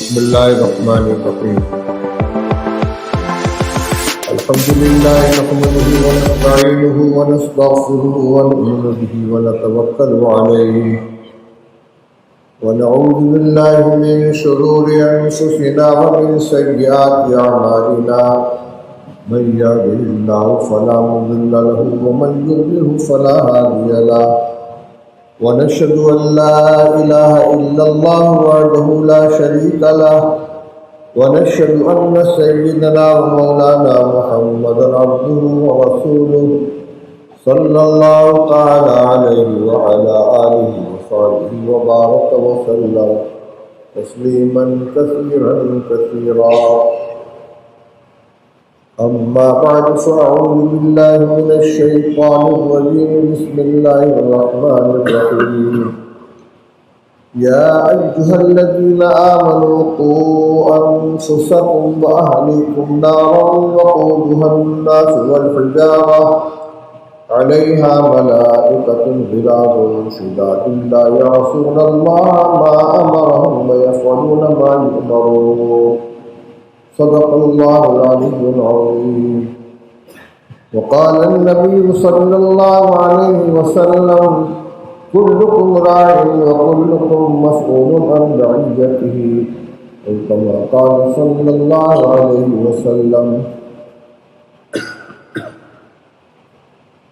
بسم الله الرحمن الرحيم. الحمد لله نحمده ونستعينه ونستغفره ونؤمن به ونتوكل عليه ونعوذ بالله من شرور أنفسنا ومن سيئات أعمالنا. من يهده الله فلا مضل له ومن يضلل فلا هادي له. ونشهد أن لا إله إلا الله وحده لا شريك له. ونشهد أن سيدنا ومولانا محمدا عبده ورسوله صلى الله تعالى عليه وعلى آله وصحبه وبارك وسلم تسليما كثيرا كثيرا. أما بعد فأعوذ بالله من الشيطان الرجيم. بسم الله الرحمن الرحيم. يا أيها الذين آمنوا قوا أنفسكم وأهليكم نارا وقودها الناس والحجارة عليها ملائكة غلاظ شداد لا يعصون الله ما أمرهم ويفعلون ما يؤمرون. صدق الله العلي العظيم. وقال النبي صلى الله عليه وسلم كلكم راع وكلكم مسؤول عن رعيته أو كما قال صلى الله عليه وسلم.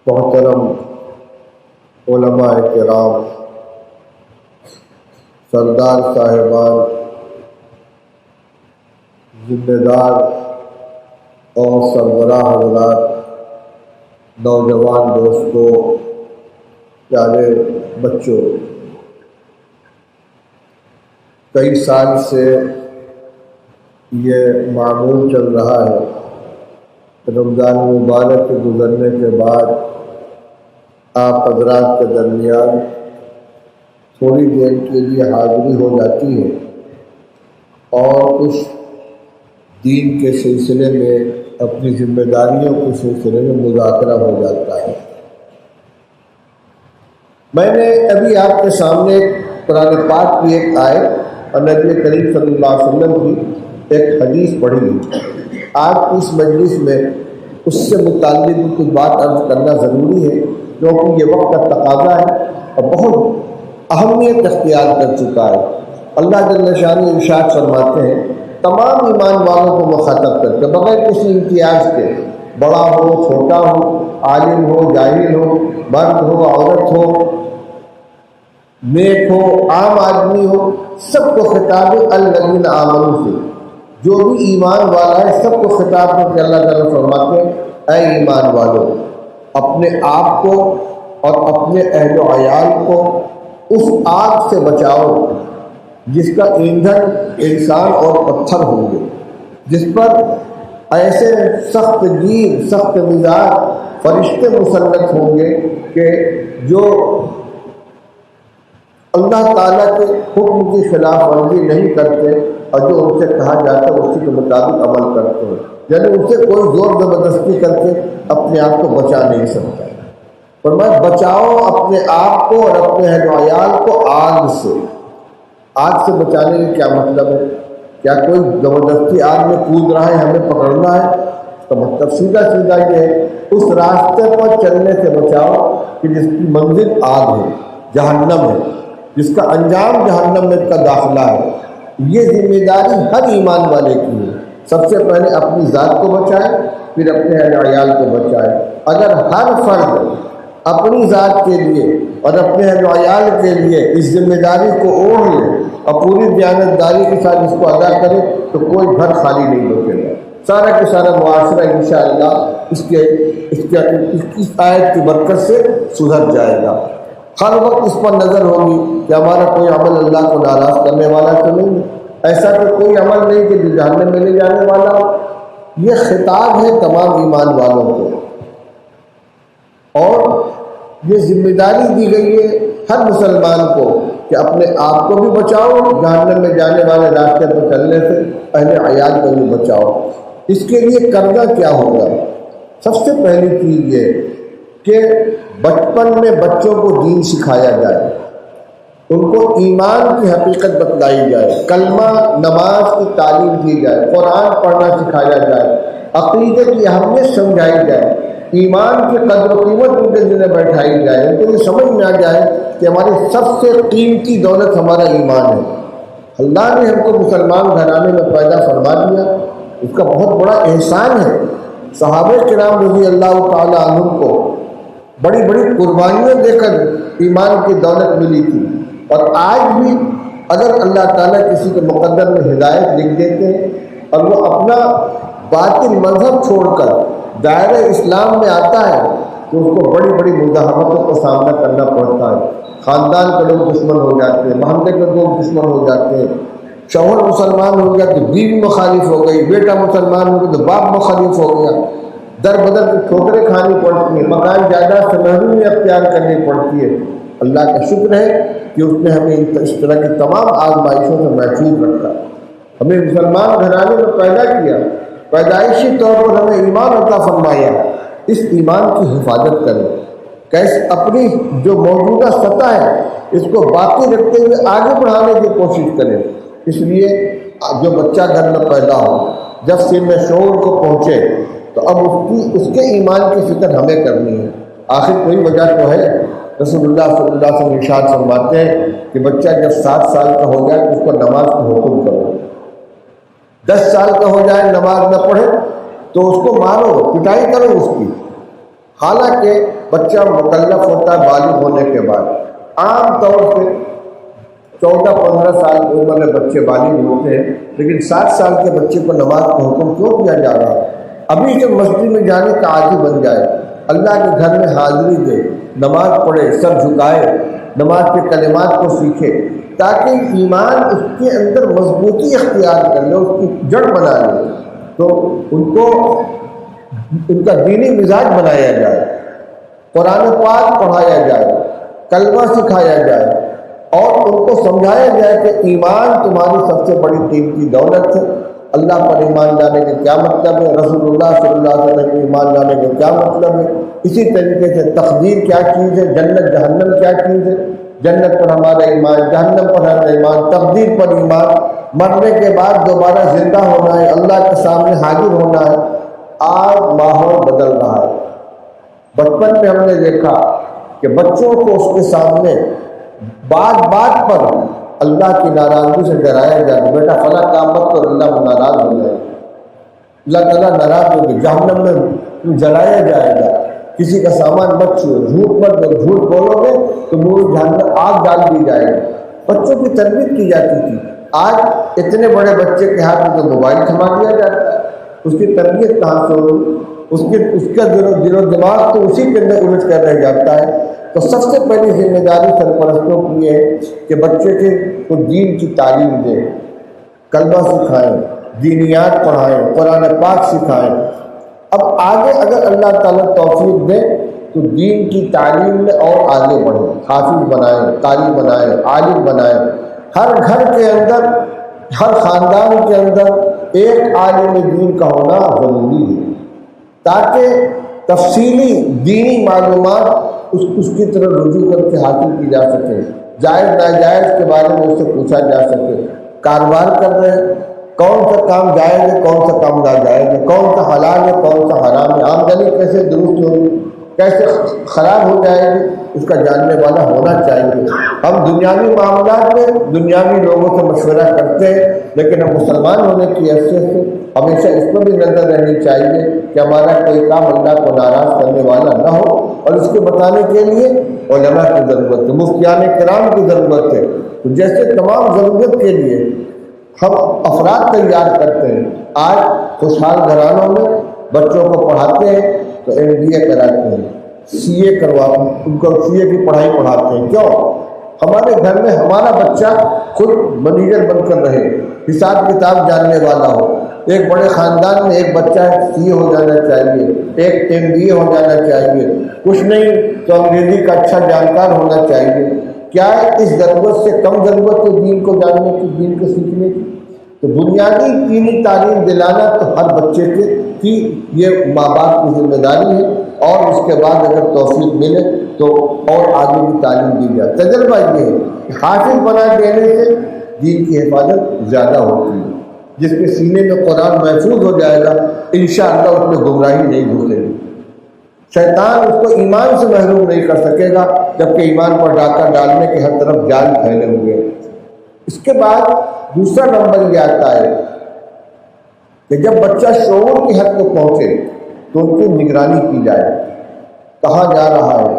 محترم علماء کرام، سردار صاحبان، ذمہ دار اور سربراہ حضرات، نوجوان دوستوں، پیارے بچوں، کئی سال سے یہ معمول چل رہا ہے رمضان مبارک کے گزرنے کے بعد آپ حضرات کے درمیان تھوڑی دیر کے لیے حاضری ہو جاتی ہے اور کچھ دین کے سلسلے میں، اپنی ذمہ داریوں کے سلسلے میں مذاکرہ ہو جاتا ہے۔ میں نے ابھی آپ کے سامنے قرآن پاک کی ایک آیت اور نبی کریم صلی اللہ علیہ وسلم کی ایک حدیث پڑھی۔ آج کی اس مجلس میں اس سے متعلق کچھ بات عرض کرنا ضروری ہے، کیونکہ یہ وقت کا تقاضا ہے اور بہت اہمیت اختیار کر چکا ہے۔ اللہ جل شانہ ارشاد فرماتے ہیں تمام ایمان والوں کو مخاطب کر کے، بغیر کسی امتیاز کے، بڑا ہو چھوٹا ہو، عالم ہو جاہل ہو، مرد ہو عورت ہو، نیک ہو عام آدمی ہو، سب کو خطاب الذین آمنوا سے، جو بھی ایمان والا ہے سب کو خطاب کر کے اللہ تعالیٰ فرماتے ہیں اے ایمان والو، اپنے آپ کو اور اپنے اہل و عیال کو اس آگ سے بچاؤ جس کا ایندھن انسان اور پتھر ہوں گے، جس پر ایسے سخت گیر سخت مزاج فرشتے مسلط ہوں گے کہ جو اللہ تعالیٰ کے حکم کی خلاف ورزی نہیں کرتے اور جو ان سے کہا جاتا ہے اسی کے مطابق عمل کرتے ہیں، یعنی ان سے کوئی زور زبردستی کر کے اپنے آپ کو بچا نہیں سکتا۔ فرمایا بچاؤ اپنے آپ کو اور اپنے اہل و عیال کو آگ سے۔ آگ سے بچانے کا کیا مطلب ہے؟ کیا کوئی زبردستی آگ میں کود رہا ہے ہمیں پکڑنا ہے؟ تو مطلب سیدھا سیدھا یہ ہے اس راستے پر چلنے سے بچاؤ کہ جس کی منزل آگ ہے، جہنم ہے، جس کا انجام جہنم میں کا داخلہ ہے۔ یہ ذمہ داری ہر ایمان والے کی ہے۔ سب سے پہلے اپنی ذات کو بچائے، پھر اپنے اہل عیال کو بچائے۔ اگر ہر فرد اپنی ذات کے لیے اور اپنے اہل عیال کے لیے اس ذمہ داری کو اوڑھ لے اور پوری دیانتداری کے ساتھ اس کو ادا کرے تو کوئی گھر خالی نہیں بچے گا۔ سارا کے سارا معاشرہ انشاءاللہ اس آیت کی برکت سے سدھر جائے گا۔ ہر وقت اس پر نظر ہوگی کہ ہمارا کوئی عمل اللہ کو ناراض کرنے والا تو نہیں ہے، ایسا تو کوئی عمل نہیں کہ جو جہنم میں لے جانے والا ہو۔ یہ خطاب ہے تمام ایمان والوں کو، اور یہ ذمہ داری دی گئی ہے ہر مسلمان کو کہ اپنے آپ کو بھی بچاؤ، جہنم میں جانے والے راستے پر چلنے سے اہل عیال کو بھی بچاؤ۔ اس کے لیے کرنا کیا ہوگا؟ سب سے پہلی چیز یہ کہ بچپن میں بچوں کو دین سکھایا جائے، ان کو ایمان کی حقیقت بتلائی جائے، کلمہ نماز کی تعلیم دی جائے، قرآن پڑھنا سکھایا جائے، عقیدے کی اہمیت سمجھائی جائے، ایمان کی قدر و قیمت ان کے دل میں بیٹھائی جائے، ان کو یہ سمجھ میں آ جائے کہ ہماری سب سے قیمتی دولت ہمارا ایمان ہے۔ اللہ نے ہم کو مسلمان گھرانے میں پیدا فرما دیا، اس کا بہت بڑا احسان ہے۔ صحابہ کرام رضی اللہ تعالیٰ عنہم کو بڑی بڑی قربانیاں دے کر ایمان کی دولت ملی تھی، اور آج بھی اگر اللہ تعالیٰ کسی کے مقدر میں ہدایت لکھ دیتے ہیں اور وہ اپنا باطل مذہب چھوڑ کر دائرہ اسلام میں آتا ہے تو اس کو بڑی بڑی مزاحمتوں کا سامنا کرنا پڑتا ہے۔ خاندان کے لوگ دشمن ہو جاتے ہیں، محلے کے لوگ دشمن ہو جاتے ہیں، شوہر مسلمان ہو گیا تو بیوی مخالف ہو گئی، بیٹا مسلمان ہو گیا تو باپ مخالف ہو گیا، در بدر کی ٹھوکریں کھانی پڑتی ہیں، مکان جائیداد سے محرومی اختیار کرنی پڑتی ہے۔ اللہ کا شکر ہے کہ اس نے ہمیں اس طرح کی تمام آزمائشوں سے محفوظ رکھا، ہمیں مسلمان گھرانے میں پیدا کیا، پیدائشی طور پر ہمیں ایمان عطا فرمایا۔ اس ایمان کی حفاظت کریں، کیسے اپنی جو موجودہ سطح ہے اس کو باقی رکھتے ہوئے آگے بڑھانے کی کوشش کریں۔ اس لیے جو بچہ گھر میں پیدا ہو، جب سن شعور کو پہنچے تو اب اس کے ایمان کی فکر ہمیں کرنی ہے۔ آخر کوئی وجہ تو ہے، رسول اللہ صلی اللہ علیہ وسلم ارشاد فرماتے ہیں کہ بچہ جب 7 سال کا ہو جائے تو اس کو نماز کا حکم کرو، 10 سال کا ہو جائے نماز نہ پڑھے تو اس کو مارو، پٹائی کرو اس کی۔ حالانکہ بچہ مکلف ہوتا ہے بالغ ہونے کے بعد، عام طور سے 14-15 سال کی عمر میں بچے بالغ ہوتے ہیں، لیکن 7 سال کے بچے کو نماز کا حکم کیوں دیا جا رہا ہے؟ ابھی سے مسجد میں جانے کا عادی بن جائے، اللہ کے گھر میں حاضری دے، نماز پڑھے، سر جھکائے، نماز کے کلمات کو سیکھے، تاکہ ایمان اس کے اندر مضبوطی اختیار کر لے، اس کی جڑ بنا لے، تو ان کا دینی مزاج بنایا جائے، قرآن پاک پڑھایا جائے، کلمہ سکھایا جائے، اور ان کو سمجھایا جائے کہ ایمان تمہاری سب سے بڑی قیمتی دولت ہے۔ اللہ پر ایمان لانے کا کیا مطلب ہے، رسول اللہ صلی اللہ علیہ وسلم پر ایمان لانے کا کیا مطلب ہے، اسی طریقے سے تقدیر کیا چیز ہے، جنت جہنم کیا چیز ہے، جنت پر ہمارا ایمان، جہنم پر ہمارا ایمان، تقدیر پر ایمان، مرنے کے بعد دوبارہ زندہ ہونا ہے، اللہ کے سامنے حاضر ہونا ہے۔ آج ماحول بدل رہا ہے۔ بچپن میں ہم نے دیکھا کہ بچوں کو اس کے سامنے بات بات پر اللہ کی ناراضگی سے ڈرایا جائے، بیٹا فلاں کام مت کرو، اللہ ناراض ہو جائے، اللہ تعالیٰ ناراض ہوگی، جہنم میں جلایا جائے گا، کسی کا سامان مت چھوڑو، جھوٹ مت بولو، جھوٹ بولو گے تو منہ جہنم آگ ڈال دی جائے گی۔ بچوں کی تربیت کی جاتی تھی، آج اتنے بڑے بچے کے ہاتھ میں تو موبائل تھما دیا جاتا ہے، اس کی تربیت کہاں سے ہوگی؟ اس کا دل و دماغ تو اسی کے اندر الجھ کر رہ جاتا ہے۔ تو سب سے پہلی ذمہ داری سرپرستوں کی ہے کہ بچے کو دین کی تعلیم دیں، کلمہ سکھائیں، دینیات پڑھائیں، قرآن پاک سکھائیں۔ اب آگے اگر اللہ تعالیٰ توفیق دے تو دین کی تعلیم میں اور آگے بڑھیں، حافظ بنائیں، قاری بنائیں، عالم بنائیں۔ ہر گھر کے اندر، ہر خاندان کے اندر ایک عالم دین کا ہونا ضروری ہے، تاکہ تفصیلی دینی معلومات اس کی طرف رجوع کر کے حاصل کی جا سکے، جائز ناجائز کے بارے میں اس سے پوچھا جا سکے۔ کاروبار کر رہے ہیں، کون سا کام جائز ہے، کون سا کام ناجائز ہے، کون سا حلال ہے، کون سا حرام ہے، آمدنی کیسے درست ہوگی، کیسے خراب ہو جائے گی، اس کا جاننے والا ہونا چاہیے۔ ہم دنیاوی معاملات میں دنیاوی لوگوں سے مشورہ کرتے ہیں، لیکن ہم مسلمان ہونے کی حیثیت سے ہمیشہ اس پر بھی نظر رہنی چاہیے کہ ہمارا کوئی کام اللہ کو ناراض کرنے والا نہ ہو، اور اس کے بتانے کے لیے علماء کی ضرورت ہے، مفتیان کرام کی ضرورت ہے۔ تو جیسے تمام ضرورت کے لیے ہم افراد تیار کرتے ہیں، آج خوشحال گھرانوں میں بچوں کو پڑھاتے ہیں تو MBA کراتے ہیں، CA کرواتے ہیں، ان کو CA کی پڑھائی پڑھاتے ہیں۔ کیوں؟ ہمارے گھر میں ہمارا بچہ خود منیجر بن کر رہے، حساب کتاب جاننے والا ہو۔ ایک بڑے خاندان میں ایک بچہ CA ہو جانا چاہیے، ایک MBA ہو جانا چاہیے، کچھ نہیں تو انگریزی کا اچھا جانکار ہونا چاہیے۔ کیا ہے اس ضرورت سے کم ضرورت ہے دین کو جاننے کی، دین کو سیکھنے کی؟ تو بنیادی دینی تعلیم دلانا تو ہر بچے کی یہ ماں باپ کی ذمہ داری ہے، اور اس کے بعد اگر توفیق ملے تو اور آگے بھی تعلیم دی جائے۔ تجربہ یہ ہے کہ حافظ بنا دینے سے دین کی حفاظت زیادہ ہوتی ہے۔ جس کے سینے میں قرآن محفوظ ہو جائے گا انشاءاللہ اس میں گمراہی نہیں گھسے گی، شیطان اس کو ایمان سے محروم نہیں کر سکے گا، جبکہ ایمان پر ڈاکہ ڈالنے کے ہر طرف جال پھیلے ہوئے۔ اس کے بعد دوسرا نمبر یہ آتا ہے کہ جب بچہ شعور کی حد کو پہنچے تو ان کی نگرانی کی جائے، کہاں جا رہا ہے،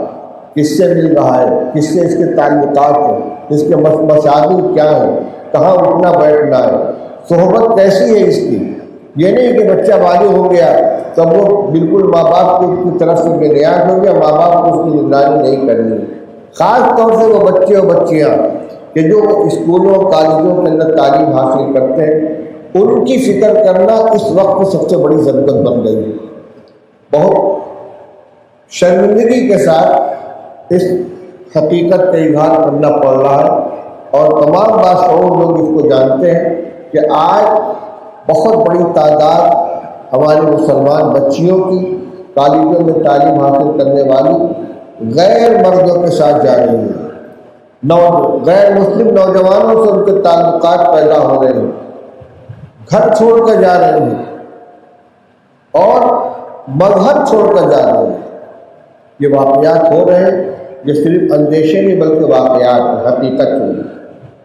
کس سے مل رہا ہے، کس سے اس کے تعلقات ہیں، اس کے مشاغل کیا ہیں، کہاں اٹھنا بیٹھنا ہے، صحبت کیسی ہے اس کی۔ یہ نہیں کہ بچہ بالغ ہو گیا تب وہ بالکل ماں باپ کی طرف سے بے نیاز ہو گیا، ماں باپ کو اس کی نگرانی نہیں کرنی۔ خاص طور سے وہ بچے اور بچیاں کہ جو اسکولوں کالجوں کے اندر تعلیم حاصل کرتے ہیں، ان کی فکر کرنا اس وقت سب سے بڑی ضرورت بن گئی ہے۔ بہت شرمندگی کے ساتھ اس حقیقت کا اظہار کرنا پڑ رہا ہے، اور تمام باشعور لوگ اس کو جانتے ہیں کہ آج بہت بڑی تعداد ہمارے مسلمان بچیوں کی کالجوں میں تعلیم حاصل کرنے والی غیر مردوں کے ساتھ جا رہی ہیں، غیر مسلم نوجوانوں سے ان کے تعلقات پیدا ہو رہے ہیں، گھر چھوڑ کر جا رہے ہیں اور مذہب چھوڑ کر جا رہے ہیں۔ یہ واقعات ہو رہے ہیں، یہ صرف اندیشے نہیں بلکہ واقعات حقیقت ہوئی۔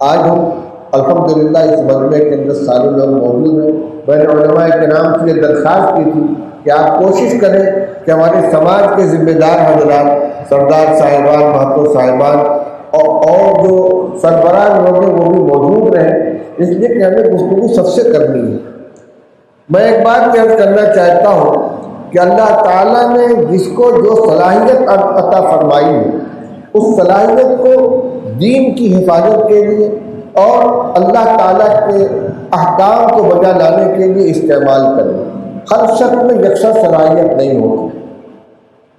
آج ہم الحمدللہ اس مجمع کے اندر سارے لوگ موجود ہیں۔ میں نے علماء کرام سے یہ درخواست کی تھی کہ آپ کوشش کریں کہ ہمارے سماج کے ذمہ دار حضرات، سردار صاحبان، مہتو صاحبان اور جو سربراہ لوگ ہیں وہ بھی موجود رہیں، اس لیے کہ ہمیں گفتگو سب سے کرنی ہے۔ میں ایک بات عرض کرنا چاہتا ہوں کہ اللہ تعالیٰ نے جس کو جو صلاحیت عطا فرمائی ہے، اس صلاحیت کو دین کی حفاظت کے لیے اور اللہ تعالیٰ کے احکام کو بجا لانے کے لیے استعمال کریں۔ ہر شخص میں یکساں صلاحیت نہیں ہوتی۔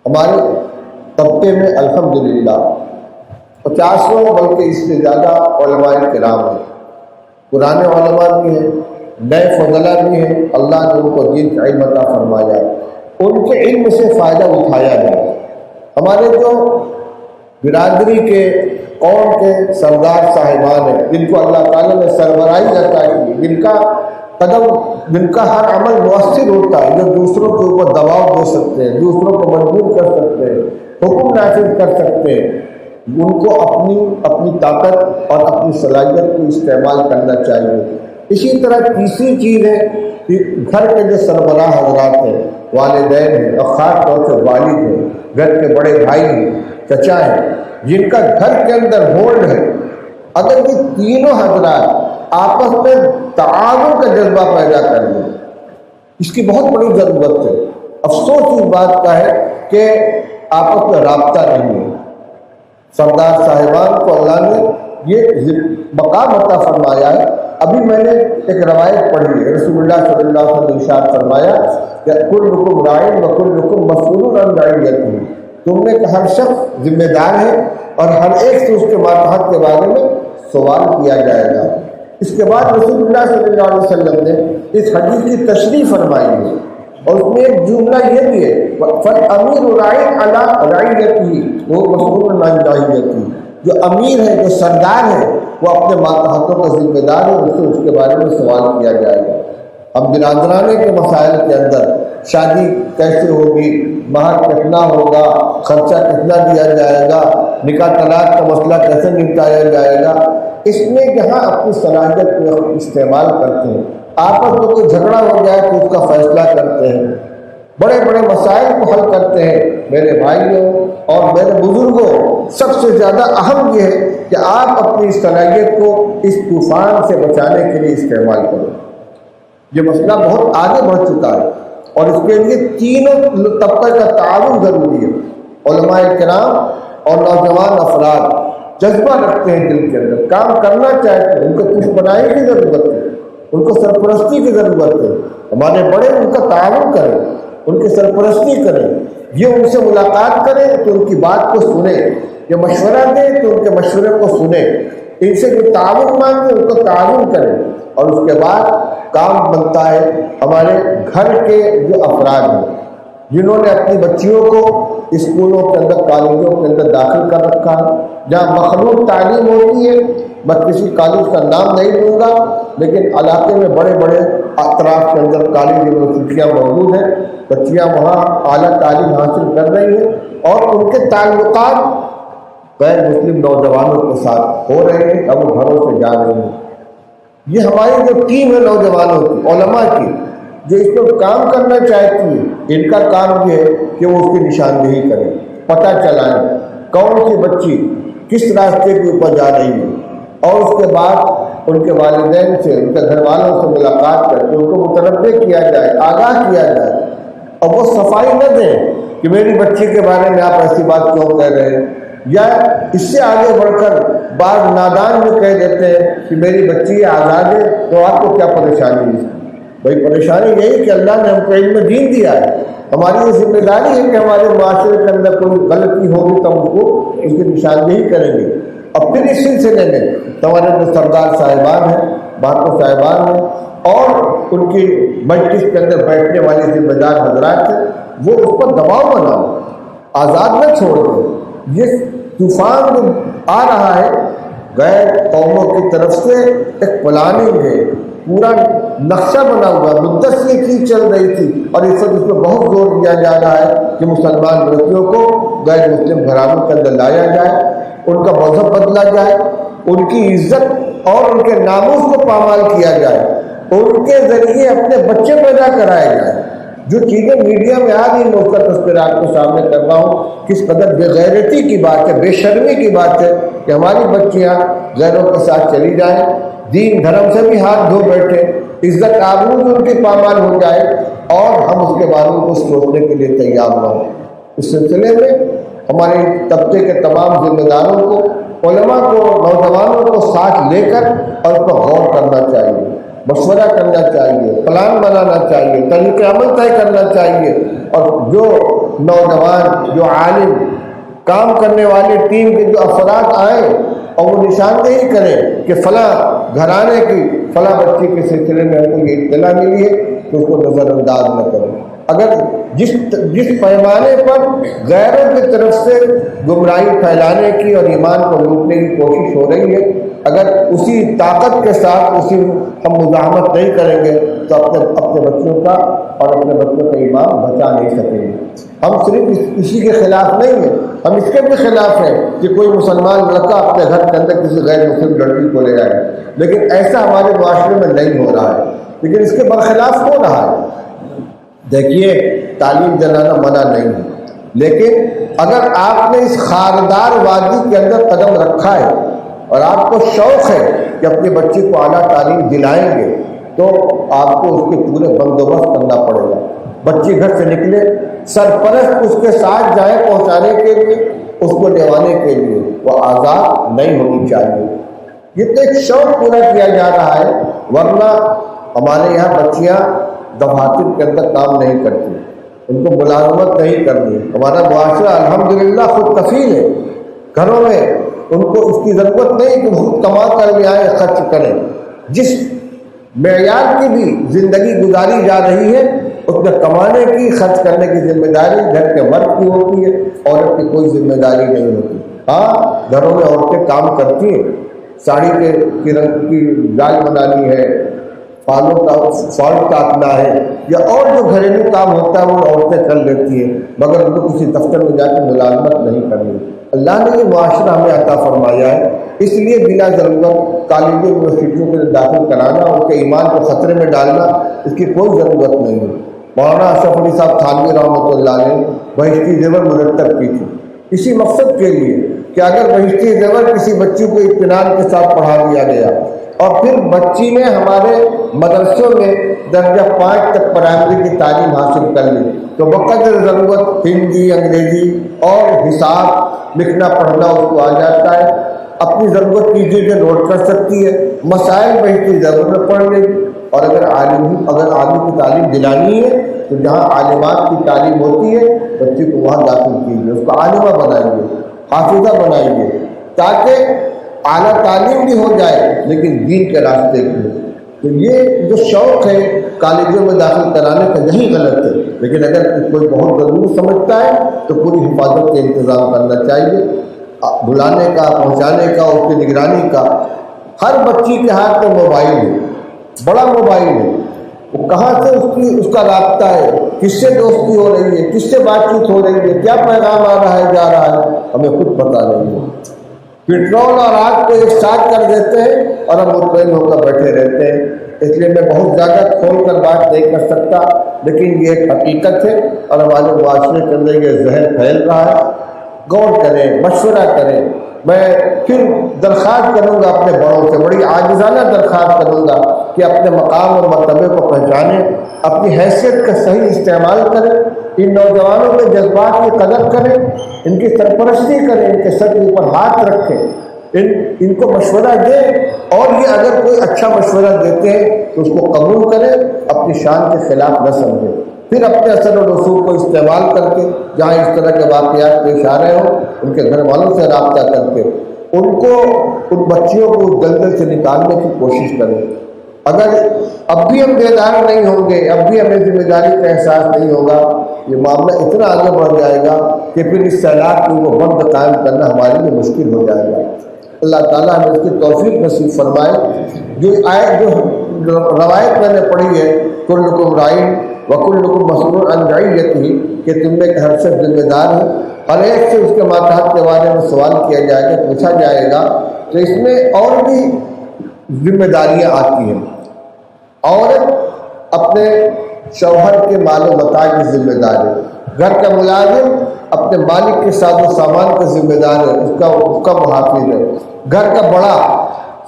ہمارے طبقے میں الحمدللہ 50 بلکہ اس سے زیادہ علماء کرام ہیں، پرانے علماء بھی ہیں، نئے فضلہ بھی ہیں، اللہ نے ان کو دین کا علم عطا فرمایا، ان کے علم سے فائدہ اٹھایا جائے۔ ہمارے جو برادری کے قوم کے سردار صاحبان ہیں، جن کو اللہ تعالیٰ نے سربراہی عطا کی، جن کا ہر عمل مؤثر ہوتا ہے، جو دوسروں کے اوپر دباؤ دے سکتے ہیں، دوسروں کو مجبور کر سکتے ہیں، حکم نافذ کر سکتے ہیں، ان کو اپنی طاقت اور اپنی صلاحیت کو استعمال کرنا چاہیے۔ اسی طرح تیسری چیز ہے کہ گھر کے جو سربراہ حضرات ہیں، والدین ہیں اور خاص طور سے والد ہیں، گھر کے بڑے بھائی ہیں، چچا ہیں، جن کا گھر کے اندر ہولڈ ہے، اگر یہ تینوں حضرات آپس میں تعاون کا جذبہ پیدا کر لیں، اس کی بہت بڑی ضرورت ہے۔ افسوس اس بات کا ہے کہ آپس میں رابطہ نہیں ہے۔ سردار صاحبان کو اللہ نے یہ مقام عطا فرمایا ہے۔ ابھی میں نے ایک روایت پڑھی ہے، رسول اللہ صلی اللہ علیہ وسلم نے ارشاد فرمایا کہ کلکم راعٍ وکلکم مسئول عن رعیتہ، تم میں ہر شخص ذمہ دار ہے اور ہر ایک سے اس کے ماتحت کے بارے میں سوال کیا جائے گا۔ اس کے بعد رسول اللہ صلی اللہ علیہ وسلم نے اس حدیث کی تشریح فرمائی ہے، اور اس میں ایک جملہ یہ بھی ہے فَالْأَمِيرُ رَاعٍ عَلَىٰ رَعِيَّتِهِ وَهُوَ مَسْئُولٌ عَنْ رَعِيَّتِهِ، جو امیر ہے، جو سردار ہے، وہ اپنے ماتحتوں کا ذمہ دار ہے، اس سے اس کے بارے میں سوال کیا جائے گا۔ اب برادرانے کے مسائل کے اندر شادی کیسے ہوگی، مہر کتنا ہوگا، خرچہ کتنا دیا جائے گا، نکاح طلاق کا مسئلہ کیسے نپٹایا جائے گا، اس میں جہاں اپنی صلاحیت کو استعمال کرتے ہیں، آپس میں کوئی جھگڑا ہو جائے تو اس کا فیصلہ کرتے ہیں، بڑے بڑے مسائل کو حل کرتے ہیں۔ میرے بھائیوں اور میرے بزرگوں، سب سے زیادہ اہم یہ ہے کہ آپ اپنی صلاحیت کو اس طوفان سے بچانے کے لیے استعمال کریں۔ یہ مسئلہ بہت آگے بڑھ چکا ہے اور اس کے لیے تینوں طبقے کا تعاون ضروری ہے۔ علماء کرام اور نوجوان افراد جذبہ رکھتے ہیں، دل کے اندر کام کرنا چاہتے ہیں، ان کو کچھ بنانے کی ضرورت ہے، ان کو سرپرستی کی ضرورت ہے۔ ہمارے بڑے ان کا تعاون کریں، ان کی سرپرستی کریں، یہ ان سے ملاقات کریں تو ان کی بات کو سنیں، یہ مشورہ دیں تو ان کے مشورے کو سنیں، ان سے جو تعاون مانگیں ان کو تعاون کریں، اور اس کے بعد کام بنتا ہے ہمارے گھر کے جو افراد ہیں، جنہوں نے اپنی بچیوں کو اسکولوں کے اندر کالجوں کے اندر داخل کر رکھا ہے جہاں مخلوط تعلیم ہوتی ہے. میں کسی کالج کا نام نہیں لوں گا لیکن علاقے میں بڑے بڑے اطراف کے اندر کالج یونیورسٹیاں موجود ہیں. بچیاں وہاں اعلیٰ تعلیم حاصل کر رہی ہیں اور ان کے تعلقات غیر مسلم نوجوانوں کے ساتھ ہو رہے ہیں اور وہ گھروں سے جا رہے ہیں. یہ ہماری جو ٹیم ہے نوجوانوں کی علماء کی جو اس پر کام کرنا چاہتی ہے ان کا کام یہ ہے کہ وہ اس کی نشاندہی کریں, پتہ چلائیں کون سی بچی کس راستے کے اوپر جا رہی ہے اور اس کے بعد ان کے والدین سے ان کے گھر والوں سے ملاقات کر کے ان کو متنبع کیا جائے, آگاہ کیا جائے اور وہ صفائی نہ دیں کہ میری بچی کے بارے میں آپ ایسی بات کیوں کہہ رہے ہیں, یا اس سے آگے بڑھ کر بعض نادان بھی کہہ دیتے ہیں کہ میری بچی آزاد ہے تو آپ کو کیا پریشانی ہے. بھائی پریشانی یہی کہ اللہ نے ہم کو علم دین دیا ہے, ہماری یہ ذمہ داری ہے کہ ہمارے معاشرے کے اندر کوئی غلطی ہوگی تو ہم کو اس کی نشاندہی کریں گے. اور پھر اس سلسلے میں ہمارے جو سردار صاحبان ہیں, بہادر صاحبان ہیں اور ان کی مجلس کے اندر بیٹھنے والے ذمہ دار حضرات ہیں وہ اس پر دباؤ بناؤ, آزاد نہ چھوڑ دیں. یہ طوفان جو آ رہا ہے غیر قوموں کی طرف سے ایک پلاننگ ہے, پورا نقشہ بنا ہوا, مدت سے یہ چیز چل رہی تھی اور اس وقت اس پہ بہت زور دیا جا رہا ہے کہ مسلمان لڑکیوں کو غیر مسلم گھرانوں کے اندر لایا جائے, ان کا مذہب بدلا جائے, ان کی عزت اور ان کے ناموس کو پامال کیا جائے, ان کے ذریعے اپنے بچے پیدا کرائے جائیں. جو چیزیں میڈیا میں آ رہی ہیں اس کا تذکرہ آپ کے سامنے کر رہا ہوں. کس قدر بے غیرتی کی بات ہے, بے شرمی کی بات ہے کہ ہماری بچیاں غیروں کے ساتھ چلی جائیں, دین دھرم سے بھی ہاتھ دھو بیٹھے, عزت آبرو بھی ان کی پامال ہو جائے اور ہم اس کے بارے میں کچھ سوچنے کے لیے تیار نہ ہوں. اس سلسلے میں ہمارے طبقے کے تمام ذمہ داروں کو, علماء کو, نوجوانوں کو ساتھ لے کر اور اس پر غور کرنا چاہیے, مشورہ کرنا چاہیے, پلان بنانا چاہیے, طریقہ عمل طے کرنا چاہیے. اور جو نوجوان, جو عالم, کام کرنے والے ٹیم کے جو افراد آئیں اور وہ نشاندہی کریں کہ فلاں گھرانے کی فلاں بچی کے سلسلے میں ہم کو یہ اطلاع ملی ہے تو اس کو نظر انداز نہ کریں. اگر جس پیمانے پر غیروں کی طرف سے گمراہی پھیلانے کی اور ایمان کو لوٹنے کی کوشش ہو رہی ہے, اگر اسی طاقت کے ساتھ اسی ہم مزاحمت نہیں کریں گے تو اپنے بچوں کا اور اپنے بچوں کا ایمان بچا نہیں سکیں گے. ہم صرف اسی کے خلاف نہیں ہیں, ہم اس کے بھی خلاف ہیں کہ کوئی مسلمان لڑکا اپنے گھر کے اندر کسی غیر مسلم لڑکی کو لے جائے, لیکن ایسا ہمارے معاشرے میں نہیں ہو رہا ہے. لیکن اس کے برخلاف ہو رہا ہے. دیکھیے تعلیم دلانا منع نہیں ہے, لیکن اگر آپ نے اس خاردار وادی کے اندر قدم رکھا ہے اور آپ کو شوق ہے کہ اپنی بچی کو اعلیٰ تعلیم دلائیں گے تو آپ کو اس کے پورے بندوبست کرنا پڑے گا. بچی گھر سے نکلے, سرپرست اس کے ساتھ جائے پہنچانے کے لیے, اس کو لیوانے کے لیے, وہ آزاد نہیں ہونی چاہیے. یہ تو ایک شوق پورا کیا جا رہا ہے, ورنہ ہمارے یہاں بچیاں دفاتر کے اندر کام نہیں کرتی, ان کو ملازمت نہیں کرنی. ہمارا معاشرہ الحمدللہ خود کفیل ہے, گھروں میں ان کو اس کی ضرورت نہیں کہ خود کما کر لے آئے خرچ کریں. جس معیار کی بھی زندگی گزاری جا رہی ہے اس میں کمانے کی, خرچ کرنے کی ذمہ داری گھر کے مرد کی ہوتی ہے, عورت کی کوئی ذمہ داری نہیں ہوتی. ہاں گھروں میں عورتیں کام کرتی ہیں, ساڑی کے رنگ کی دال بنانی ہے, پالوں کا فال کاٹنا ہے, یا اور جو گھریلو کام ہوتا ہے وہ عورتیں کر لیتی ہیں, مگر ان کو کسی دفتر میں جا کے ملازمت نہیں کرنی. اللہ نے یہ معاشرہ ہمیں عطا فرمایا ہے, اس لیے بلا ضرورت کالجوں یونیورسٹیوں کے داخل کرانا, ان کے ایمان کو خطرے میں ڈالنا, اس کی کوئی ضرورت نہیں ہے. مولانا اشرف علی صاحب تھانوی رحمۃ اللہ علیہ بہشتی زیور مرتب کی تھی اسی مقصد کے لیے کہ اگر بہشتی زیور کسی بچی کو اطمینان کے ساتھ پڑھا دیا گیا اور پھر بچی نے ہمارے مدرسوں میں درجہ 5 تک پرائمری کی تعلیم حاصل کر لی تو بقدر ضرورت ہندی, انگریزی اور حساب لکھنا پڑھنا اس کو آ جاتا ہے. اپنی ضرورت کی چیزیں نوٹ کر سکتی ہے, مسائل بہشتی زیور میں پڑھ لے گی. اور اگر عالم کی تعلیم دلانی ہے تو جہاں عالمات کی تعلیم ہوتی ہے بچے کو وہاں داخل کیجیے, اس کو عالمہ بنائیں گے, حافظہ بنائیں گے, تاکہ اعلیٰ تعلیم بھی ہو جائے لیکن دین کے راستے کی. تو یہ جو شوق ہے کالجوں میں داخل کرانے کا یہی غلط ہے، لیکن اگر کوئی بہت ضرور سمجھتا ہے تو پوری حفاظت کے انتظام کرنا چاہیے، بلانے کا، پہنچانے کا، اس کی نگرانی کا۔ ہر بچی کے ہاتھ میں موبائل ہے، بڑا موبائل ہے، وہ کہاں سے اس کا رابطہ ہے، کس سے دوستی ہو رہی ہے، کس سے بات چیت ہو رہی ہے، کیا پیغام آ رہا ہے جا رہا ہے، ہمیں خود پتہ نہیں ہے۔ پیٹرول اور آگ کو ایک ساتھ کر دیتے ہیں اور ہم مطمئن ہو کر بیٹھے رہتے ہیں۔ اس لیے میں بہت زیادہ کھول کر بات نہیں کر سکتا، لیکن یہ ایک حقیقت ہے اور ہمارے معاشرے کے اندر یہ زہر پھیل رہا ہے۔ غور کریں، مشورہ کریں۔ میں پھر درخواست کروں گا اپنے بڑوں سے، بڑی عاجزانہ درخواست کروں گا کہ اپنے مقام اور مرتبے کو پہچانیں، اپنی حیثیت کا صحیح استعمال کریں، ان نوجوانوں کے جذبات کی قدر کریں، ان کی سرپرستی کریں، ان کے سر کے اوپر ہاتھ رکھیں، ان کو مشورہ دیں، اور یہ اگر کوئی اچھا مشورہ دیتے ہیں تو اس کو قبول کریں، اپنی شان کے خلاف نہ سمجھیں۔ پھر اپنے اثر و رسوخ کو استعمال کر کے جہاں اس طرح کے واقعات پیش آ رہے ہوں ان کے گھر والوں سے رابطہ کر کے ان بچیوں کو دلدل سے نکالنے کی کوشش کریں۔ اگر اب بھی ہم بیدار نہیں ہوں گے، اب بھی ہمیں ذمہ داری کا احساس نہیں ہوگا، یہ معاملہ اتنا آگے بڑھ جائے گا کہ پھر اس سیلاب کو بند قائم کرنا ہمارے لیے مشکل ہو جائے گا۔ اللہ تعالیٰ ہمیں اس کی توفیق نصیب فرمائے۔ جو روایت میں نے پڑھی ہے، کلکم رائن وکلکم مسئول عن رعیتہ، کہ تم میں ہر شخص ذمہ دار ہے، ہر ایک سے اس کے ماتحت کے بارے میں سوال کیا جائے گا، پوچھا جائے گا۔ تو اس میں اور بھی ذمہ داریاں آتی ہیں۔ عورت اپنے شوہر کے مال و متاع کی ذمہ دار ہے، گھر کا ملازم اپنے مالک کے ساز و سامان کا ذمہ دار ہے، اس کا محافظ ہے، گھر کا بڑا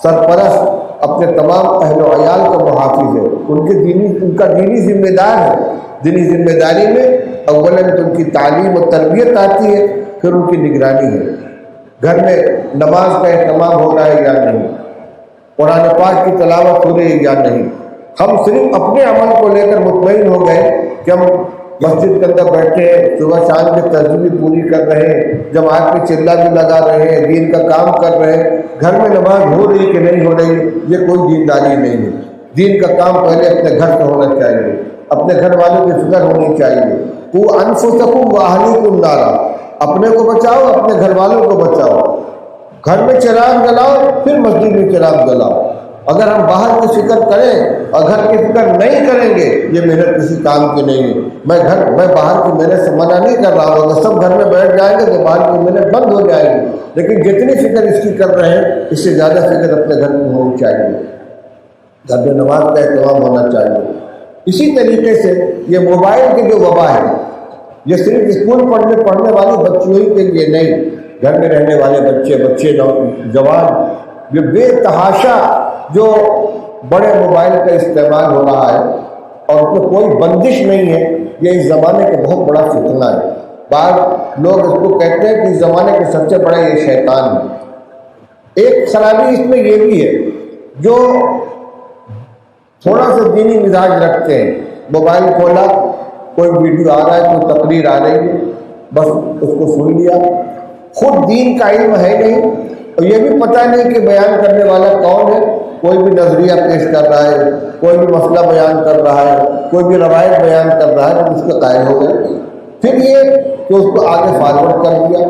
سرپرست اپنے تمام اہل و عیال کا محافظ ہے، ان کا دینی ذمہ دار ہے۔ دینی ذمہ داری میں اولاً تو ان کی تعلیم و تربیت آتی ہے، پھر ان کی نگرانی ہے۔ گھر میں نماز کا اہتمام ہو رہا ہے یا نہیں، قرآن پاک کی تلاوت ہو رہی ہے یا نہیں۔ ہم صرف اپنے عمل کو لے کر مطمئن ہو گئے کہ ہم مسجد کے اندر بیٹھے ہیں، صبح شام کی ترجمہ پوری کر رہے ہیں، جماعت میں چلہ بھی لگا رہے ہیں، دین کا کام کر رہے ہیں، گھر میں نماز ہو رہی کہ نہیں ہو رہی، یہ کوئی دینداری نہیں ہے۔ دین کا کام پہلے اپنے گھر سے ہونا چاہیے، اپنے گھر والوں کی فکر ہونی چاہیے۔ قوا انفسکم واہلیکم نارا، اپنے کو بچاؤ، اپنے گھر والوں کو بچاؤ۔ گھر میں چراغ جلاؤ، پھر مسجد میں چراغ جلاؤ۔ اگر ہم باہر کی فکر کریں اور گھر کی فکر نہیں کریں گے، یہ محنت کسی کام کی نہیں ہے۔ میں باہر کی محنت سے منع نہیں کر رہا ہوں، اگر سب گھر میں بیٹھ جائیں گے تو باہر کی محنت بند ہو جائے گی، لیکن جتنی فکر اس کی کر رہے ہیں اس سے زیادہ فکر اپنے گھر میں ہونی چاہیے، گھر میں نماز کا اہتمام ہونا چاہیے۔ اسی طریقے سے یہ موبائل کی جو وبا ہے، یہ صرف اسکول پڑھنے والی بچیوں ہی کے لیے نہیں، گھر میں رہنے والے بچے نوجوان، یہ بے تحاشا جو بڑے موبائل کا استعمال ہو رہا ہے اور اس میں کوئی بندش نہیں ہے، یہ اس زمانے کا بہت بڑا فتنہ ہے۔ بعض لوگ اس کو کہتے ہیں کہ اس زمانے کے سب سے بڑا یہ شیطان ہے۔ ایک خرابی اس میں یہ بھی ہے، جو تھوڑا سا دینی مزاج رکھتے ہیں، موبائل کھولا، کوئی ویڈیو آ رہا ہے، کوئی تقریر آ رہی ہے، بس اس کو سن لیا، خود دین کا علم ہے نہیں، اور یہ بھی پتہ نہیں کہ بیان کرنے والا کون ہے۔ کوئی بھی نظریہ پیش کر رہا ہے، کوئی بھی مسئلہ بیان کر رہا ہے، کوئی بھی روایت بیان کر رہا ہے، تو اس کے قائل ہو گئے۔ پھر یہ کہ اس کو آگے فارورڈ کر دیا،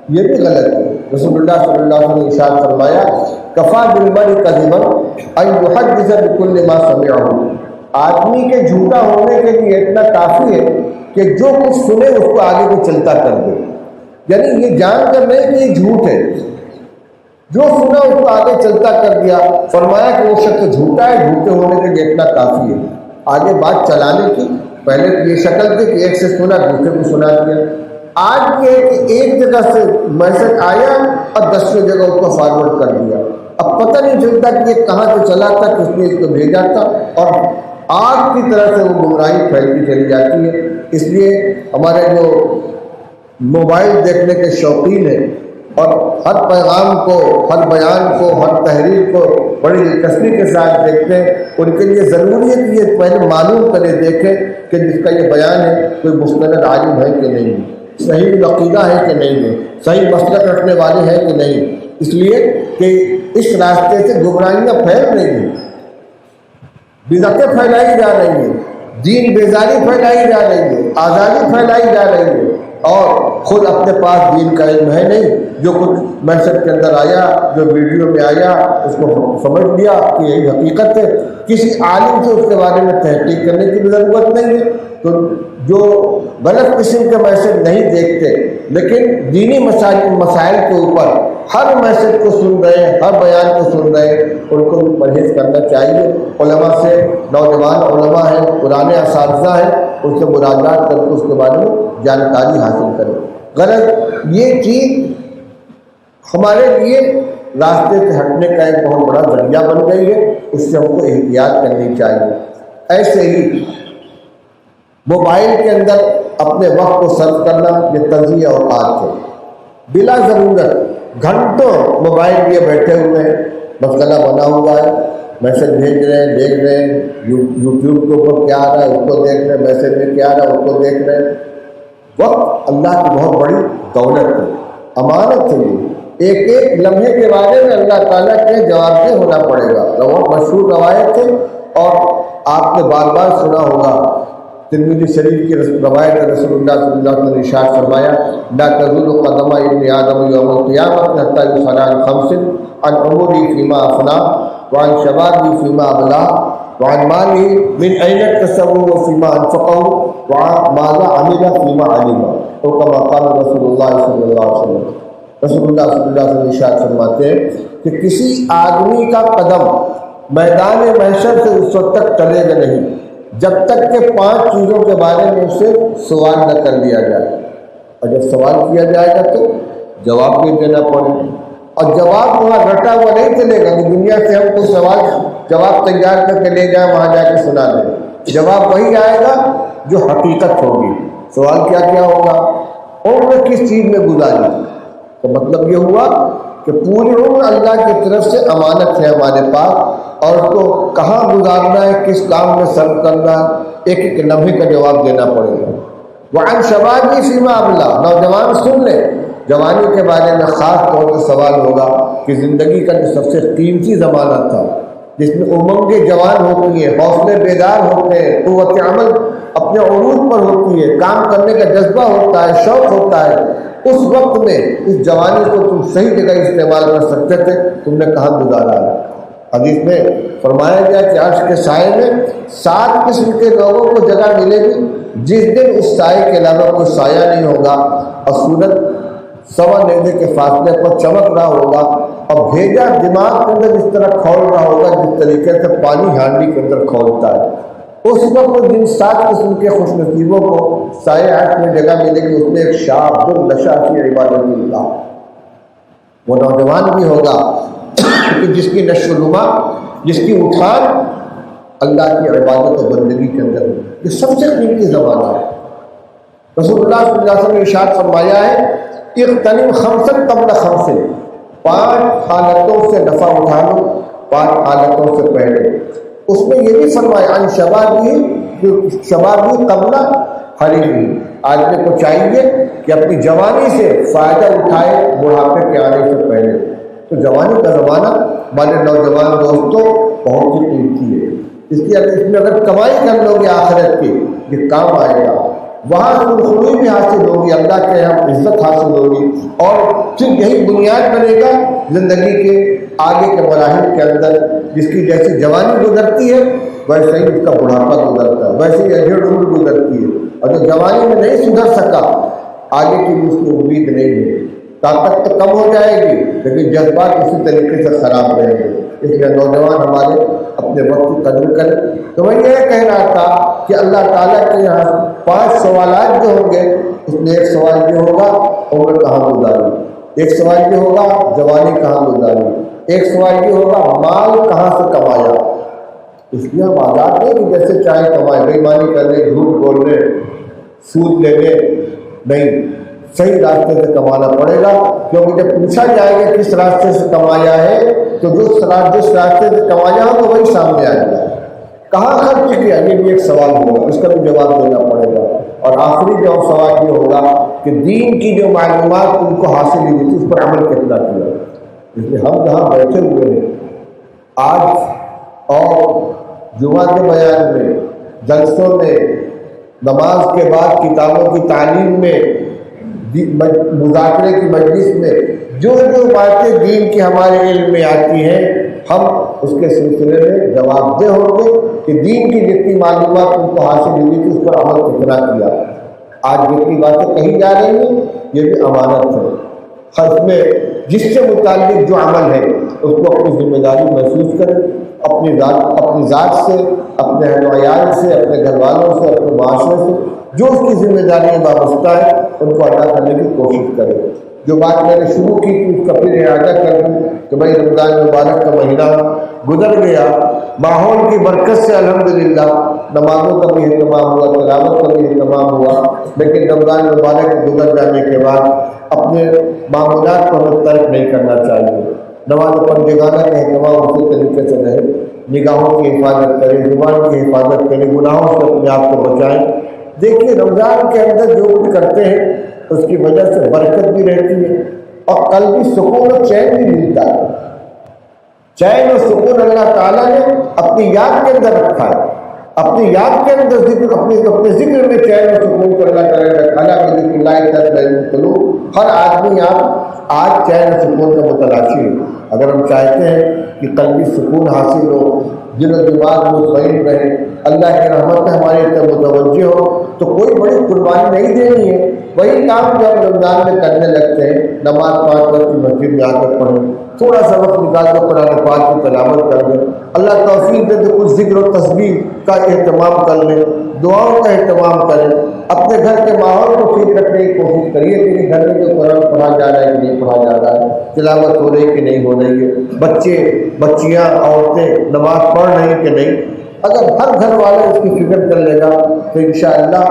یہ بھی غلط ہے۔ رسول اللہ صلی اللہ علیہ وسلم نے ارشاد فرمایا، کفا بالمرء کذبا ان یحدث بکل ما سمعہ، آدمی کے جھوٹا ہونے کے لیے اتنا کافی ہے کہ جو کچھ سنے اس کو آگے کو چلتا کر دے، یعنی یہ جان کر نہیں کہ یہ جھوٹ ہے، جو سنا اس کو آگے چلتا کر دیا۔ فرمایا کہ وہ شخص جھوٹا ہے، جھوٹے ہونے کے لیے اتنا کافی ہے۔ آگے بات چلانے کی پہلے یہ شکل تھی کہ ایک سے سنا دوسرے کو سنا دیا، آج یہ کہ ایک جگہ سے میسج آیا اور 10 جگہ اس کو فارورڈ کر دیا، اب پتہ نہیں چلتا کہ یہ کہاں سے چلا تھا، کس نے اس کو بھیجا تھا، اور آگ کی طرح سے وہ گمراہی پھیلتی چلی جاتی ہے۔ اس لیے ہمارے جو موبائل دیکھنے کے شوقین ہیں اور ہر پیغام کو، ہر بیان کو، ہر تحریر کو بڑی دلچسپی کے ساتھ دیکھتے ہیں، ان کے لیے ضروری ہے کہ یہ پہلے معلوم کرے، دیکھیں کہ جس کا یہ بیان ہے کوئی مستند عالم ہے کہ نہیں، صحیح عقیدہ ہے کہ نہیں ہے، صحیح مسلک رکھنے والے ہیں کہ نہیں، اس لیے کہ اس راستے سے گمراہیاں پھیل رہی ہیں۔ بدعتیں پھیلائی جا رہی ہیں، دین بیزاری پھیلائی جا رہی ہے، آزادی پھیلائی جا رہی ہے، اور خود اپنے پاس دین کا علم ہے نہیں، جو کچھ میسج کے اندر آیا، جو ویڈیو میں آیا، اس کو سمجھ لیا کہ یہی حقیقت ہے، کسی عالم سے اس کے بارے میں تحقیق کرنے کی بھی ضرورت نہیں ہے۔ تو جو غلط قسم کے میسج نہیں دیکھتے لیکن دینی مسائل کے اوپر ہر میسج کو سن رہے ہیں، ہر بیان کو سن رہے ہیں، ان کو بھی پرہیز کرنا چاہیے۔ علماء سے، نوجوان علماء ہیں، پرانے اساتذہ ہیں، ان سے مراجعات کر کے اس کے بارے میں جانکاری حاصل کریں۔ غرض یہ چیز ہمارے لیے راستے سے ہٹنے کا ایک بہت بڑا ذریعہ بن گئی ہے، اس سے ہم کو احتیاط کرنی چاہیے۔ ایسے ہی موبائل کے اندر اپنے وقت کو صرف کرنا یہ تجزیہ اوقات ہے، بلا ضرورت گھنٹوں موبائل لیے بیٹھے ہوئے ہیں، مسئلہ بنا ہوا ہے، میسج بھیج رہے ہیں، دیکھ رہے ہیں، یوٹیوب کے اوپر کیا آ رہا ہے اس کو دیکھ رہے ہیں، میسج میں کیا آ رہا ہے اس کو دیکھ رہے ہیں۔ وقت اللہ کی بہت بڑی دولت ہے، امانت ہے، یہ ایک ایک لمحے کے بارے میں اللہ تعالیٰ کے جواب دہ ہونا پڑے گا۔ مشہور روایت ہے اور آپ نے بار بار سنا ہوگا، ترمذی شریف کی روایت رسول اللہ صلی اللہ علیہ وسلم نے ارشاد فرمایا، لا تزول قدم ابن آدم یوم القیامۃ حتی یسأل عن خمس، عن عمره فیما افنی، وعن شبابه فیما ابلى، وعن ماله من أين اكتسبه وفيما أنفقه، وعن ماذا عمل فيما علم، اور كما قال رسول اللہ صلی اللہ علیہ وسلم۔ رسول اللہ صلی اللہ علیہ وسلم ارشاد فرماتے ہیں کہ کسی آدمی کا قدم میدان محشر سے اس وقت تک ٹلے گا نہیں جب تک کہ 5 چیزوں کے بارے میں اسے سوال نہ کر لیا جائے، اور جب سوال کیا جائے گا تو جواب بھی دینا پڑے گا، اور جواب وہاں رٹا ہوا نہیں چلے گا کہ دنیا سے ہم کو جواب تیار کر کے لے جائیں وہاں جا کے سنا دیں۔ جواب وہی آئے گا جو حقیقت ہوگی۔ سوال کیا کیا ہوگا؟ عمر کس چیز میں گزاری؟ تو مطلب یہ ہوا کہ پوری عمر اللہ کی طرف سے امانت ہے ہمارے پاس، اور اس کو کہاں گزارنا ہے، کس کام میں صرف کرنا ہے، ایک ایک لمحے کا جواب دینا پڑے گا۔ وعن شبابی فیما ابلا، نوجوان سن لیں، جوانی کے بارے میں خاص طور پر سوال ہوگا کہ زندگی کا جو سب سے قیمتی زمانہ تھا، جس میں امنگیں جوان ہوتی ہیں، حوصلے بیدار ہوتے ہیں، قوت عمل اپنے عروج پر ہوتی ہے، کام کرنے کا جذبہ ہوتا ہے، شوق ہوتا ہے، اس وقت میں اس جوانی کو تم صحیح جگہ استعمال کر سکتے تھے، تم نے کہاں گزارا ہے؟ حدیث میں فرمایا گیا کہ عرش کے سائے میں 7 قسم کے لوگوں کو جگہ ملے گی جس دن اس سائے کے علاوہ کوئی سایہ نہیں ہوگا، اور سورج سوا نیزے کے فاصلے پر چمک رہا ہوگا، اور بھیجا دماغ کے اندر اس طرح کھول رہا ہوگا جس طریقے سے پانی ہانڈی کے اندر کھولتا ہے۔ اس وقت جن 7 قسم کے خوش نصیبوں کو سائے عرش میں جگہ ملے گی، اس میں ایک شاب نشا فی عبادت اللہ، وہ نوجوان بھی ہوگا کہ جس کی نشو و نما، جس کی اٹھان اللہ کی عبادت و بندگی کے اندر ہے۔ یہ سب سے قیمتی زمانہ ہے۔ رسول اللہ صلی اللہ علیہ وسلم نے ارشاد فرمایا ہے، اغتنم خمسا قبل خمس، 5 حالتوں سے نفع اٹھا لو 5 حالتوں سے پہلے۔ اس میں یہ بھی فرمایا ان شبابی قبل حریمی، آدمی کو چاہیے کہ اپنی جوانی سے فائدہ اٹھائے بڑھاپے کے آنے سے پہلے۔ تو جوانی کا زمانہ ہمارے نوجوان دوستوں بہت ہی قیمتی ہے، اس میں اگر کمائی کر لو گے آخرت کی، یہ کام آئے گا، وہاں سرخروئی بھی حاصل ہوگی، اللہ کے یہاں عزت حاصل ہوگی، اور پھر یہی بنیاد بنے گا زندگی کے آگے کے مراحل کے اندر۔ جس کی جیسی جوانی گزرتی ہے ویسے ہی اس کا بڑھاپا گزرتا ہے، ویسے ہی اجڑ عمر گزرتی ہے، اور جو جوانی میں نہیں سدھر سکا آگے کی بھی اس کی امید نہیں ہے۔ طاقت تو کم ہو جائے گی لیکن جذبات اسی طریقے سے خراب رہیں گے۔ اس لیے نوجوان ہمارے اپنے وقت کی قدر کریں۔ تو میں یہ کہہ رہا تھا کہ اللہ تعالیٰ کے یہاں 5 سوالات جو ہوں گے، اس میں ایک سوال یہ ہوگا عمر کہاں گزاری، ایک سوال یہ ہوگا جوانی کہاں گزاری، ایک سوال یہ ہوگا مال کہاں سے کمایا۔ اس لیے ہم آزاد نہیں کہ جیسے چاہے کمائے، بے ایمانی کر لیں، جھوٹ بول لیں، سود لے لیں، نہیں، صحیح راستے سے کمانا پڑے گا، کیونکہ جب پوچھا جائے گا کس راستے سے کمایا ہے تو جس راستے سے کمایا ہو تو وہی سامنے آئے گا۔ کہاں خرچ کیا، یہ بھی ایک سوال ہوگا، اس کا بھی جواب دینا پڑے گا۔ اور آخری جو سوال یہ ہوگا کہ دین کی جو معلومات ان کو حاصل ہوئی تھی اس پر عمل کتنا کیا۔ اس لیے ہم جہاں بیٹھے ہوئے ہیں آج، اور جمعہ کے بیان میں، جلسوں میں، نماز کے بعد کتابوں کی تعلیم میں، مذاکرے کی مجلس میں جو باتیں دین کی ہمارے علم میں آتی ہیں، ہم اس کے سلسلے میں جواب دہ ہوں گے کہ دین کی جتنی معلومات ان کو حاصل ہوئی تھی اس پر عمل کتنا کیا۔ آج جتنی باتیں کہی جا رہی ہیں یہ بھی امانت ہے، خرچ میں جس سے متعلق جو عمل ہے اس کو اپنی ذمہ داری محسوس کریں، اپنی ذات سے، اپنے اہل و عیال سے، اپنے گھر والوں سے، اپنے معاشرے سے جو اس کی ذمہ داریاں وابستہ ہے ان کو ادا کرنے کی کوشش کریں۔ جو بات میں نے شروع کی تھی اس کا پھر اعادہ کر دوں کہ بھائی رمضان مبارک کا مہینہ گزر گیا، ماحول کی برکت سے الحمدللہ نمازوں کا بھی اہتمام ہوا، تلاوت کا بھی اہتمام ہوا، لیکن رمضان مبارک گزر جانے کے بعد اپنے معمولات کو ہمیں ترک نہیں کرنا چاہیے۔ نماز پنجگانہ کا اہتمام اسی طریقے سے رہے، نگاہوں کی حفاظت کریں، زبان کی حفاظت کریں، گناہوں سے اپنے آپ کو بچائیں۔ دیکھیے رمضان کے اندر جو کچھ کرتے ہیں اس کی وجہ سے برکت بھی رہتی ہے اور قلبی سکون و چین بھی ملتا ہے۔ چین و سکون اللہ تعالیٰ نے اپنی یاد کے اندر رکھا ہے، اپنی یاد کے اندر ذکر، اپنے ذکر میں چین و سکون کو اللہ تعالیٰ نے رکھا ہے۔ ذکر اللہ تطمئن القلوب، ہر آدمی آج چین و سکون کا متلاشی ہے۔ اگر ہم چاہتے ہیں کہ قلبی سکون حاصل ہو، دل و دماغ مطمئن رہے، اللہ کی رحمت ہماری طرف متوجہ ہو، تو کوئی بڑی قربانی نہیں دینی ہے۔ وہی کام جو ہم رمضان میں کرنے لگتے ہیں، نماز 5 وقت کی مسجد میں آ کر پڑھیں، تھوڑا سا وقت نکال کر قرآن پاک کی تلاوت کر دیں، اللہ توفیق دے تو کچھ ذکر و تسبیح کا اہتمام کر لیں، دعاؤں کا اہتمام کریں، اپنے گھر کے ماحول کو ٹھیک رکھنے کی کوشش کریے کہ گھر میں جو قرآن پڑھا جا رہا ہے کہ نہیں پڑھا جا رہا ہے، تلاوت ہو رہی ہے کہ نہیں ہو رہی ہے، بچے بچیاں عورتیں نماز پڑھ رہی ہیں کہ نہیں۔ اگر ہر گھر والا اس کی فکر کر لے گا تو انشاءاللہ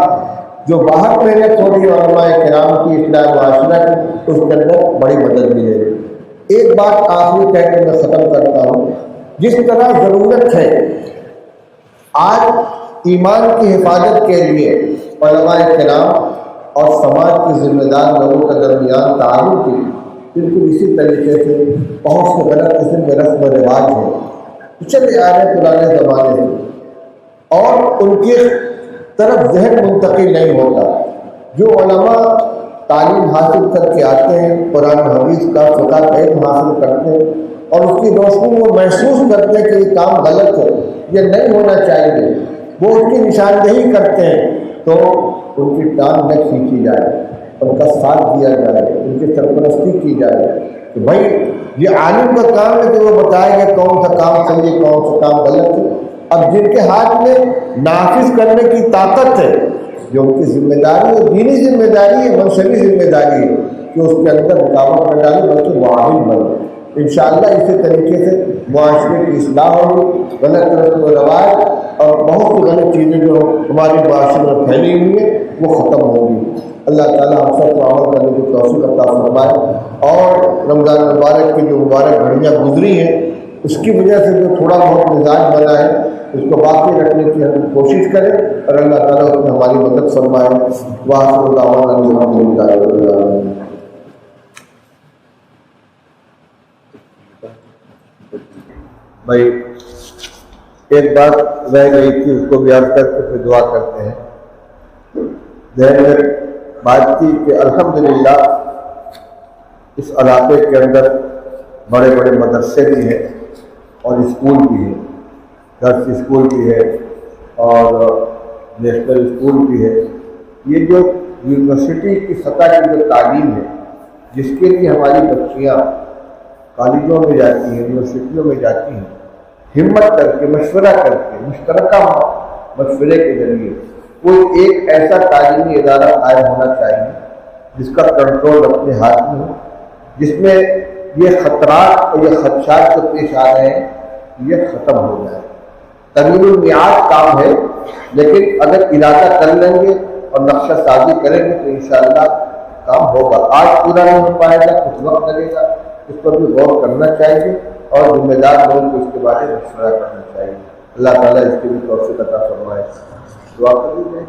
جو باہر محنت ہو رہی ہے علماء کرام کی اصلاح معاشرہ کی، اس کے اندر بڑی مدد ملے گی۔ ایک بات آخری کہہ کے میں ختم کرتا ہوں، جس طرح ضرورت ہے آج ایمان کی حفاظت کے لیے علماء کرام اور سماج کے ذمہ دار لوگوں کے درمیان تعاون کی، بالکل اسی طریقے سے بہت سے غلط قسم کے رسم و رواج ہیں چلے آ رہے پرانے زمانے سے، اور ان کی طرف ذہن منتقل نہیں ہوتا۔ جو علماء تعلیم حاصل کر کے آتے ہیں، قرآن و حدیث کا فقہ کا علم حاصل کرتے ہیں اور اس کی روشنی وہ محسوس کرتے ہیں کہ یہ کام غلط ہے، یہ نہیں ہونا چاہیے، وہ اس کی نشاندہی کرتے ہیں، تو ان کی ٹانگ نہ کھینچی جائے، ان کا ساتھ دیا جائے، ان کی سرپرستی کی جائے کہ بھائی یہ عالم کا کام ہے کہ وہ بتائے گا کون سا کام صحیح ہے کون سا کام غلط ہے۔ اب جن کے ہاتھ میں نافذ کرنے کی طاقت ہے، جو ان کی ذمہ داری ہے، دینی ذمہ داری ہے، منصبی ذمہ داری ہے کہ اس کے اندر رکاوٹ نہ ڈالے بلکہ وہ عامل بنے۔ انشاءاللہ اسی طریقے سے معاشرے کی اصلاح ہوگی، غلط رسم و رواج اور بہت سی غلط چیزیں جو ہمارے معاشرے میں پھیلی ہوئی ہیں وہ ختم ہوگی۔ اللہ تعالیٰ ہم سب کو عمل کرنے کی توفیق عطا فرمائے، اور رمضان مبارک کی جو مبارک گھڑیاں گزری ہیں اس کی وجہ سے جو تھوڑا بہت مزاج بنا ہے اس کو باقی رکھنے کی ہم کوشش کریں، اور اللہ تعالیٰ اس میں ہماری مدد فرمائے۔ وآخر دعوانا الحمدللہ رب العالمین۔ بھائی ایک بات رہ گئی تھی، اس کو بھی عرض کر کے پھر دعا کرتے ہیں۔ ذہن میں بات تھی کہ الحمدللہ اس علاقے کے اندر بڑے بڑے مدرسے بھی ہیں اور اسکول بھی ہیں، گرلس اسکول بھی ہے اور نیشنل اسکول بھی ہے۔ یہ جو یونیورسٹی کی سطح کی جو تعلیم ہے، جس کے لیے ہماری بچیاں کالجوں میں جاتی ہیں، یونیورسٹیوں میں جاتی ہیں، ہمت کر کے مشورہ کر کے مشترکہ مشورے کے ذریعے کوئی ایک ایسا تعلیمی ادارہ قائم ہونا چاہیے جس کا کنٹرول اپنے ہاتھ میں ہو، جس میں یہ خطرات اور یہ خدشات جو پیش آ رہے ہیں یہ ختم ہو جائے۔ طویل المیعاد کام ہے، لیکن اگر ارادہ کر لیں گے اور نقشہ سازی کریں گے تو انشاءاللہ کام ہوگا۔ آج پورا نہیں ہو پائے گا، کچھ وقت لگے گا، اس پر بھی غور کرنا چاہیے اور ذمہ دار لوگوں کو اس کے بارے میں مشورہ کرنا چاہیے۔ اللہ تعالیٰ اس کے بھی توفیق عطا فرمائے۔ دعا کر لیجیے۔